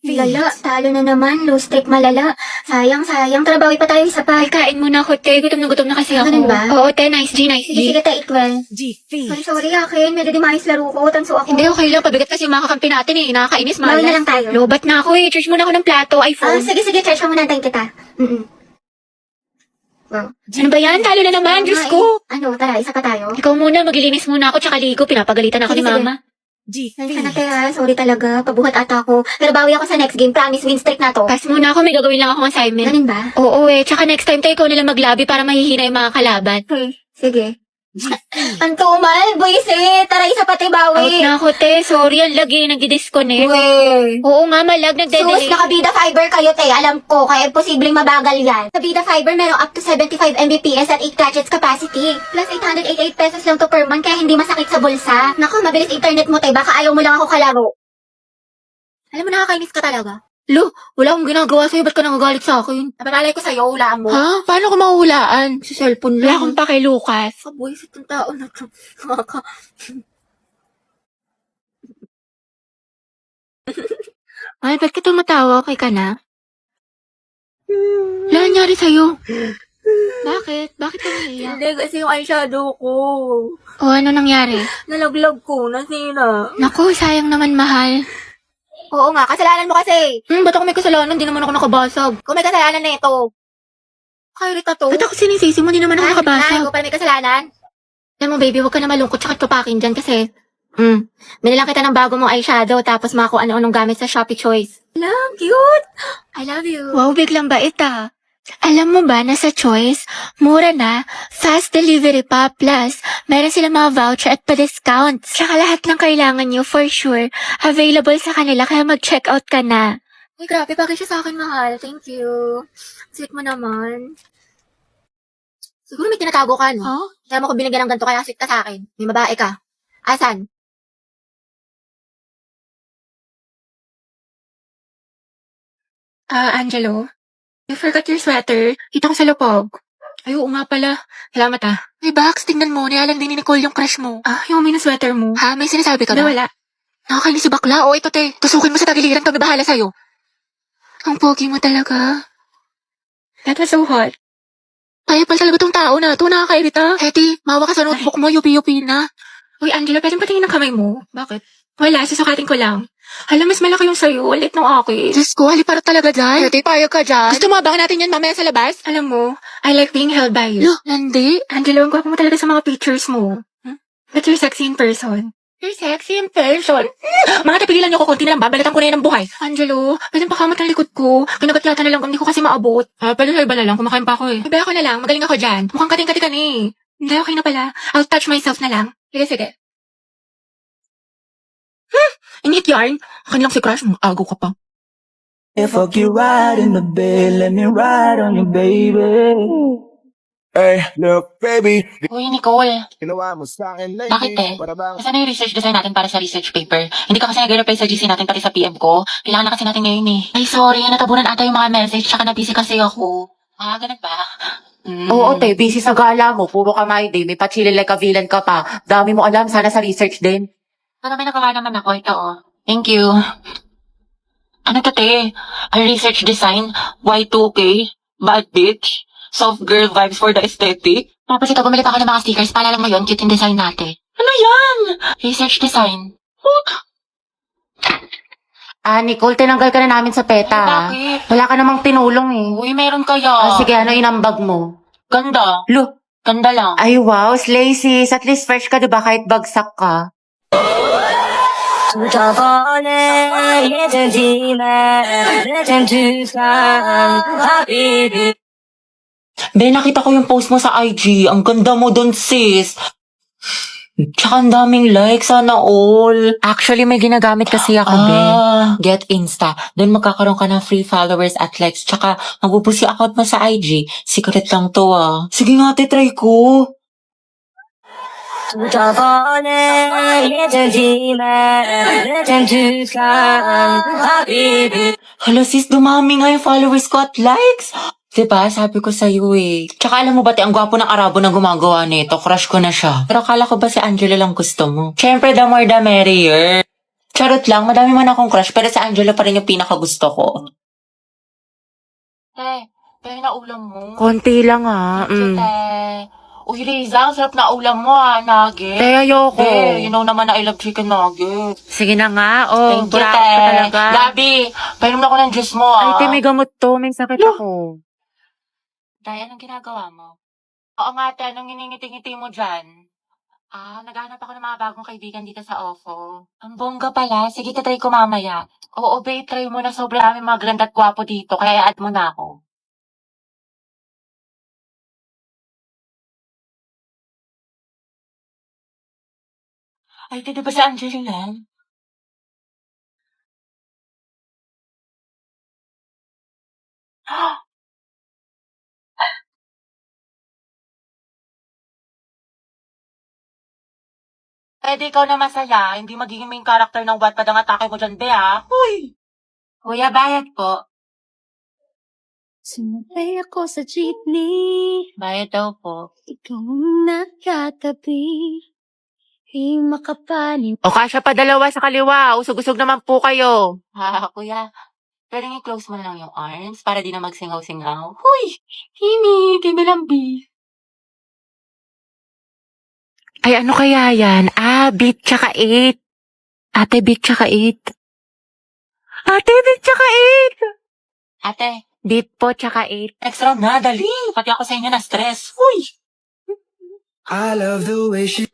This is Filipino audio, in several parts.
Lala, talo na naman. Low stake malala. Sayang. Trabawi pa tayo isa pa. Ay, kain muna ako, te. Gutom na kasi ako. Ganun ba? Oo, te. Nice G. Sige, ta, equal. Sorry, akin. Medyo di maayos laro ko. Tanso ako. Hindi, okay lang. Pabigat kasi yung mga kakampi natin eh. Nakakainis, malas. Bawin na lang tayo. Lobat na ako eh. Charge muna ako ng plato, iPhone. Sige, charge mo muna. Antayin kita. Wow. Ano ba yan? Talo na naman, Diyos ko. Ano, tara, isa pa tayo. Ikaw muna, maglilinis muna ako, tsaka ligo. Pinapagalitan ako Sige, ni sige. Mama. Sana kaya, sorry talaga. Pabuhat ata ako. Pero bawi ako sa next game. Promise, win streak na to. Pass muna ako, may gagawin lang akong assignment. Ganun ba? Oo eh, tsaka next time tayo ikaw nalang maglabi para mahihina yung mga kalaban. Sige. Ang tumal, buisit. Tara, isa pati Out bawi. na ako, te. Sorry, ang lagi, nagdi-disconnect. Uwe. Oo nga, malag, Sus, nagde-delay. nakabida fiber kayo, te. Alam ko, kaya posibleng mabagal yan. Sa bida fiber, merong up to 75 Mbps at 8 gadgets capacity. Plus 888 pesos lang to per month, kaya hindi masakit sa bulsa. Naku, mabilis internet mo, te. Baka ayaw mo lang ako kalaro. Alam mo, nakakainis ka talaga. Lo, wala akong ginagawa sa'yo. Ba't ka nagagalit sa akin? Napalalay ko sa'yo, hulaan mo. Ha? Paano ko mahulaan? Sa cellphone lang. Wala akong pake, Lucas. Buisit ng tao na to. Ay, ba't ka tumatawa? Okay ka na? Wala nangyari sa'yo. Bakit? Bakit ka naiiyak? Hindi, kasi yung eyeshadow ko. O, ano nangyari? Nalaglag ko, nasira. Naku, sayang naman, mahal. Oo nga, kasalanan mo kasi. Ba't ako may kasalanan? Di naman ako nakabasag. Kung may kasalanan na ito. Kairita to. Ba't ako sinisisi mo? Di naman ako Ay, nakabasag. ko pala may kasalanan. Alam mo, baby, huwag ka na malungkot tsaka tupakin dyan kasi, binilang kita ng bago mong eyeshadow tapos mga kung ano-anong gamit sa Shopee Choice. Lang, cute. I love you. Wow, biglang bait ah. Alam mo ba na sa Choice, mura na, fast delivery pa, plus, meron silang mga voucher at pa-discounts. Tsaka lahat ng kailangan nyo, for sure, available sa kanila kaya mag-check out ka na. Uy, grabe, bagay siya sa akin, mahal. Thank you. Sweet mo naman. Siguro may tinatago ka, no? Huh? Kaya mo ko binigyan ng ganito kaya sweet ka sa akin. May babae ka. Asan? Angelo, you forgot your sweater. Kita ko sa lupog. Ay, oo nga pala. Salamat ah. Ay, Bax, tingnan mo. Nialang din ni Nicole yung crush mo. Yung mini sweater mo. Ha? May sinasabi ka ba? Wala. Nakakainis si bakla. O, ito te. Tusukin mo sa tagiliran. Kami bahala sa'yo. Ang pogi mo talaga. That was so hot. Kaya pala talaga tong tao na ito. Nakakairita. Hetty, mawa ka sa notebook mo. Yupi-yupi na. Uy, Angela, pwedeng patingin ng kamay mo. Bakit? Wala, susukatin ko lang. Alam, mas malaki yung sa'yo. Ulit ng akin. Diyos ko, halipara talaga dyan. Hetty, payag ka dyan. Gusto mo abangan natin yan mamaya sa labas? Alam mo, I like being held by you. Landi? Angela, ang gwapo mo talaga sa mga pictures mo. But you're sexy in person. You're sexy in person. Mga tapigilan niyo ko, konti na lang, babalatan ko na yan ng buhay. Angelo, pwede pakamot ang likod ko. Kinagat yata na lang, hindi ko kasi maabot. Pwede sa iba na lang, kumakain pa ako eh. Iba ako na lang, magaling ako dyan. Mukhang kating-kati ka na eh. Hindi, okay na pala. I'll touch myself na lang. Sige. Init yarn. Akin lang si Crush, agaw ka pa. If fuck you right in the bed, let me ride on you, baby. Hey, look, baby. Uy, Nicole. Ginawa mo sa akin lately. Bakit eh? Para bang Kasi yung research design natin para sa research paper. Hindi ka kasi nag-reply sa GC natin pati sa PM ko. Kailangan na kasi natin ngayon eh. Ay, sorry. Natabunan ata yung mga message. Tsaka na-busy kasi ako. Ganun ba? Oo, te, busy sa gala mo. Puro ka day. May pa-chilling like a villain ka pa. Dami mo alam, sana sa research din. Pero may nagawa naman ako. Ito oh. Thank you. Ano to, te? A research design? Y2K? Bad bitch? Soft girl vibes for the aesthetic? Tapos ito, bumili pa ako ng mga stickers. Paalala mo yun, cute yung design natin. Ano yan? Research design. Nicole, tinanggal ka na namin sa PETA. Bakit? Wala ka namang tinulong eh. Uy, meron kaya. Sige, ano inambag mo? Ganda. Lo, Ganda lang. ay wow, slay sis. At least fresh ka diba kahit bagsak ka? Be, nakita ko yung post mo sa IG. Ang ganda mo dun, sis. Tsaka ang daming likes, sana all. Actually, may ginagamit kasi ako, be. Get Insta. Doon magkakaroon ka ng free followers at likes. Tsaka, magbubusi account mo sa IG. Secret lang to, ah. Sige nga, try ko. Hala sis, dumami nga yung followers ko at likes. Diba, sabi ko sa'yo eh. Tsaka alam mo ba, ang gwapo ng Arabo na gumagawa nito. Crush ko na siya. Pero akala ko ba si Angelo lang gusto mo? Siyempre, the more the merrier. Charot lang, madami man akong crush, pero si Angelo pa rin yung pinakagusto ko. Kaya na ulam mo. Konti lang ha. Uy, Riza, ang sarap na ulam mo nugget. Ayoko. You know naman na I love chicken nugget. Sige na nga. Thank you, burak ka talaga. Gabi, painom na ko ng juice mo, Ay, may gamot to. May sakit ako. Day, anong ginagawa mo? Oo nga, te, anong iningiti-ngiti mo dyan? Naghahanap ako ng mga bagong kaibigan dito sa OFO. Ang bongga pala. Sige, tatry ko mamaya. Oo, babe, try mo na. Sobrang dami mga ganda at gwapo dito, kaya add mo na ako. Ay, di ba si Angelina? Pwede ikaw na masaya, hindi magiging main character ng Wattpad ang atake mo dyan, be, Uy! Kuya, bayad po. Sumakay ako sa jeepney, Bayad daw po. ikaw ang nakatabi. Ay makapanin. O kasya pa dalawa sa kaliwa. Usog-usog naman po kayo. Kuya, pwede i-close mo na lang yung arms para di na magsingaw-singaw. Huy! Himi, Timelambi. Ay, ano kaya yan? Beat tsaka 8. Ate, beat tsaka 8. Ate, beat tsaka 8. Ate, Beat po tsaka 8. next round na, dali. Pati ako sa inyo na stress. Huy! I love the way she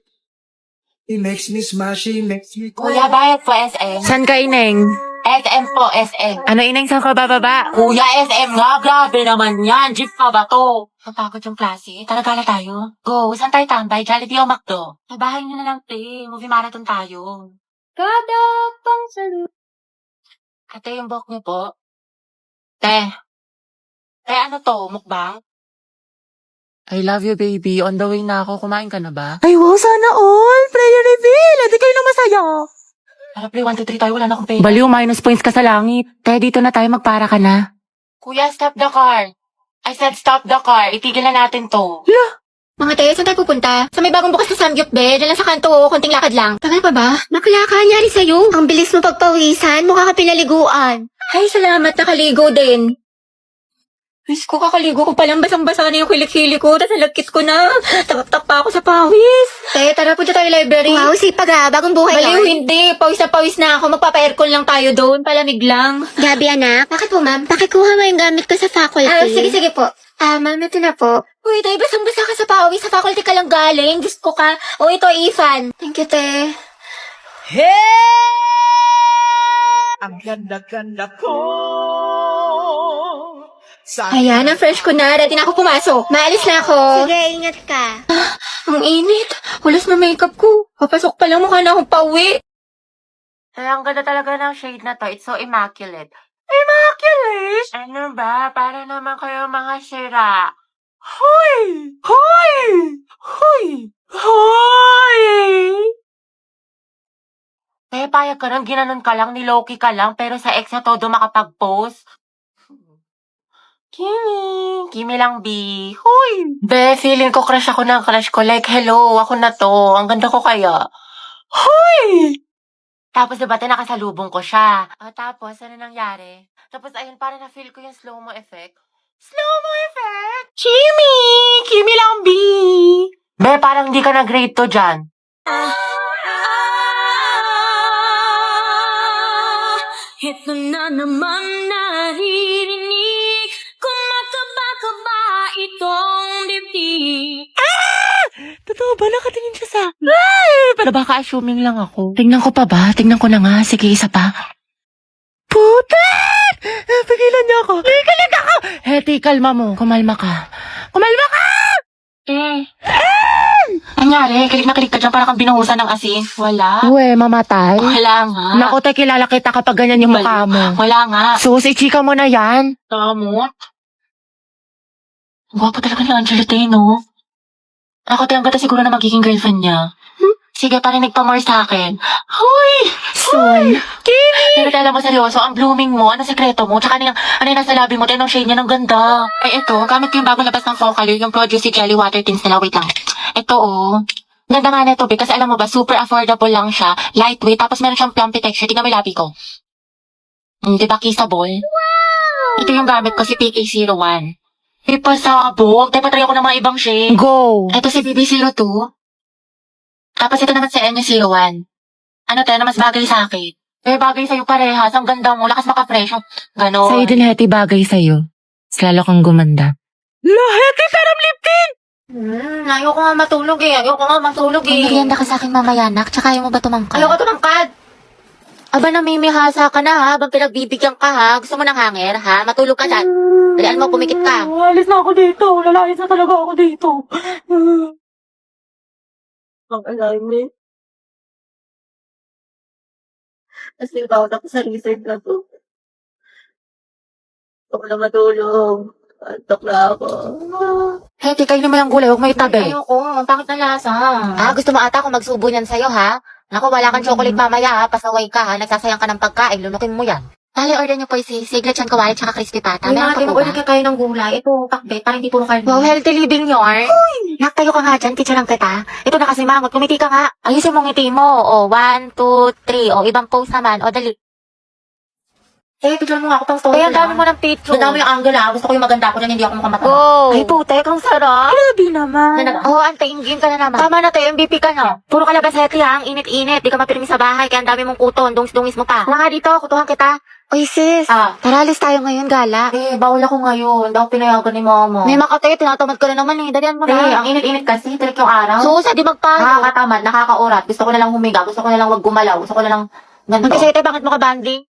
makes me smile, she makes me Kuya, bayad po SM. San ka, Ineng? SM po, SM. Ano, Ineng, saan ka bababa? Kuya, SM nga, grabe naman yan. Jeep pa ba to? Napagod yung klase. Tara, gala tayo. Go, saan tayo tambay? Jollibee o McDo? Sa bahay nyo na lang, te. Movie marathon tayo. Kada pang salut. Ate, yung buhok niyo po. Te. Te, ano to? Mukbang? I love you, baby. On the way na ako. Kumain ka na ba? Ay wow, sana all. Prayer reveal. Hindi kayo na masaya. Tara, play 1, 2, 3 tayo. Wala na akong pera. Baliw, minus points ka sa langit. Te, dito na tayo. Magpara ka na. Kuya, stop the car. I said stop the car. Itigil na natin to. Mga te, saan tayo pupunta? Sa may bagong bukas na Samgyup, be. Diyan lang sa kanto, konting lakad lang. Tagal pa ba? Nakaya ka, nyari sa'yo. Ang bilis mo pagpawisan, mukha ka pinaliguan. Ay, salamat, nakaligo din. Miss ko, kakaligo ko palang basang-basa na yung kilik-hili ko, tapos nalagkit ko na. Takap-tak pa ako sa pawis. Te, tara, punta tayo library. Wow, sipag bagong buhay Baliw, hindi. Pawis na ako. Magpapa-aircon lang tayo doon, palamig lang. Gabi, anak. Bakit po, ma'am? Pakikuha mo yung gamit ko sa faculty. Sige po. Ma'am, ito na po. Uy, tay, basang-basa ka sa pawis. Sa faculty ka lang galing. Diyos ko ka. O, ito, Ethan. Thank you, te. Ang ganda-ganda ko. Ayan, ang fresh ko na. Ready na ako pumasok. Maalis na ako. Sige, ingat ka. Ang init. Hulas na makeup ko. Papasok pa lang, mukha na akong pauwi. Kaya ang ganda talaga ng shade na to. It's so immaculate. Immaculate? Ano ba? Para naman kayo mga sira. Hoy! Hoy! Hoy! Hoy! Payag ka lang, ginanon ka lang, niloki ka lang, pero sa ex na todo makapag-post. Kimi lang, B. Hoy! Be, feeling ko crush ako ng crush ko. Like, hello, ako na to. Ang ganda ko kaya. Hoy! Tapos diba, nakasalubong ko siya. Tapos, ano nangyari? Tapos, ayun, parang na-feel ko yung slow-mo effect. Slow-mo effect? Kimi! Kimi lang, B. Be, parang hindi ka na-grade to dyan. Ito na naman naririnig. Kumakaba-kaba itong dibdib. Totoo ba? Nakatingin siya sa... Pero baka assuming lang ako. Tingnan ko pa ba? Tingnan ko na nga. Sige, isa pa. Puta! Pigilan niyo ako. Pigilan ako! Heti, kalma mo. Kumalma ka. Kumalma ka! Nangyari, kilig na kilig ka dyan para kang binuhusan ng asin. Wala. Uwe, mamatay. Wala nga. Naku, te, kilala kita kapag ganyan yung mukha mo. Wala nga. Sus, ichika mo na yan. Tamot. Gwapo talaga ni Angelo no? Ako tayo ang gata siguro na magiging girlfriend niya. Sige, parinig pa more sa akin. Hoy! Soon. Pero alam mo, seryoso, ang blooming mo, ano sekreto mo, tsaka ano yung nasa labi mo, tinong shade niya ng ganda. Ay, ito, gamit ko yung bagong labas ng Focalure, yung Produce Jelly Water Tints nila. Wait lang. Ito, Ganda nga nito, kasi alam mo ba, super affordable lang siya, lightweight, tapos meron siyang plumpy texture. Tingnan mo yung labi ko. Diba, kissable? Wow! Ito yung gamit ko, si PK01. Ipasabog. Dapat try ako ng mga ibang shade. Go! Ito si BB02. Tapos ito naman si NU01. Ano tayo na mas bagay sa akin? Bagay sa'yo parehas. Ang ganda mo. Lakas maka-fresh. Ganon. Sa'yo din, Hetty, bagay sa'yo. Mas lalo kang gumanda. Hetty, pero lip tint! Ayoko nga matulog eh. Merienda ka sa akin mamaya, nak. Tsaka ayaw mo ba tumangkad? Ayoko tumangkad. Aba, namimihasa ka na ha. Habang pinagbibigyan ka ha. Gusto mo ng hanger ha? Matulog ka dyan. Dalian mo, pumikit ka. Alis na ako dito. Lalayas na talaga ako dito. Ang alam mo. Kasi bawat ako sa research na to. Gusto ko na matulog. Antok na ako. Hetty, kayo naman ang gulay. Huwag may tabi. Ayoko, ang pangit na lasa. Gusto mo ata akong magsubo niyan sa'yo, ha? Naku, wala kang chocolate mamaya, ha? Pasaway ka, ha? Nagsasayang ka ng pagkain, lunukin mo yan. Tali, order niyo po si Siglet Chan Kawali tsaka crispy pata. Meron pa po ba? kayo ng gulay. Ito, pakbet, parang hindi puro karne. Wow, healthy living yun. Naktayo ka nga dyan, teacher lang kita. Ito na kasi mangot, kumiti ka nga. Ayusin mo ngiti mo. O, 1, 2, 3. O, ibang pose naman. O, dali. Picture mo nga ako pang story. Kaya ang dami mo ng picture. Ang dami yung angle ha. Gusto ko yung maganda ako na hindi ako mukamata. Go! Ay, putek, ang sarap. Grabe naman. Oh, antayin game ka na naman. Tama na tayo, MVP ka na. Puro ka labas heti ha, ang init-init. Di ka mapirmi sa bahay, kaya ang dami mong kuton. Dungis-dungis mo pa. Tara nga dito, kutuhan kita. Oy sis, tara alis tayo ngayon, gala. Bawal ako ngayon. Hindi ako pinayagan ni mama. May makatayo, tinatamad ka na naman eh. Dalian mo na. Ang init-init kasi. Tirik yung araw. Sus, di magpayo. Nakakatamad, nakakaurat. Gusto ko na lang humiga. Gusto ko na lang wag gumalaw. Gusto ko na lang ganito. Magkasete, bakit mo ka banding?